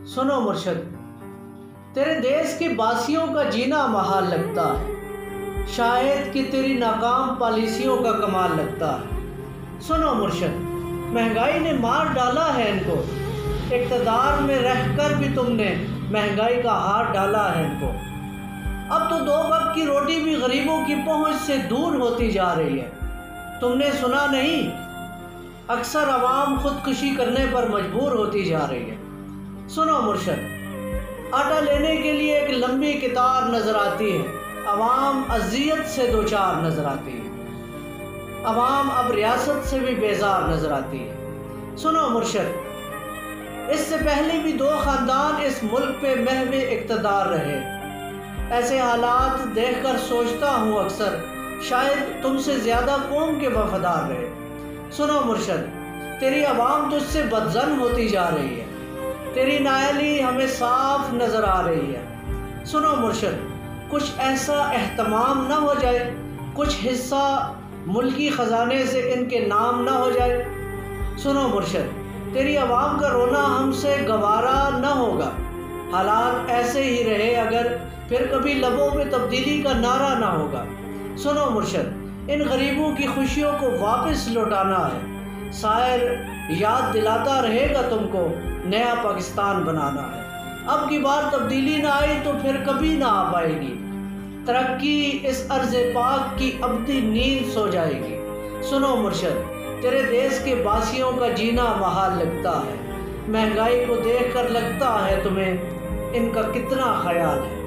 سنو مرشد، تیرے دیس کی باسیوں کا جینا محال لگتا ہے، شاید کہ تیری ناکام پالیسیوں کا کمال لگتا ہے۔ سنو مرشد، مہنگائی نے مار ڈالا ہے ان کو، اقتدار میں رہ کر بھی تم نے مہنگائی کا ہاتھ ڈالا ہے ان کو۔ اب تو 2 وقت کی روٹی بھی غریبوں کی پہنچ سے دور ہوتی جا رہی ہے۔ تم نے سنا نہیں، اکثر عوام خودکشی کرنے پر مجبور ہوتی جا رہی ہے۔ سنو مرشد، آٹا لینے کے لیے ایک لمبی قطار نظر آتی ہے، عوام اذیت سے دوچار نظر آتی ہے، عوام اب ریاست سے بھی بیزار نظر آتی ہے۔ سنو مرشد، اس سے پہلے بھی 2 خاندان اس ملک پہ محو اقتدار رہے۔ ایسے حالات دیکھ کر سوچتا ہوں اکثر، شاید تم سے زیادہ قوم کے وفادار رہے۔ سنو مرشد، تیری عوام تجھ سے بدظن ہوتی جا رہی ہے، تیری نااہلی ہمیں صاف نظر آ رہی ہے۔ سنو مرشد، کچھ ایسا اہتمام نہ ہو جائے، کچھ حصہ ملکی خزانے سے ان کے نام نہ ہو جائے۔ سنو مرشد، تیری عوام کا رونا ہم سے گوارا نہ ہوگا، حالات ایسے ہی رہے اگر، پھر کبھی لبوں پہ تبدیلی کا نعرہ نہ ہوگا۔ سنو مرشد، ان غریبوں کی خوشیوں کو واپس لوٹانا ہے، شاعر یاد دلاتا رہے گا تم کو، نیا پاکستان بنانا ہے۔ اب کی بار تبدیلی نہ آئی تو پھر کبھی نہ آ پائے گی، ترقی اس ارض پاک کی ابدی نیند سو جائے گی۔ سنو مرشد، تیرے دیس کے باسیوں کا جینا محال لگتا ہے، مہنگائی کو دیکھ کر لگتا ہے تمہیں ان کا کتنا خیال ہے۔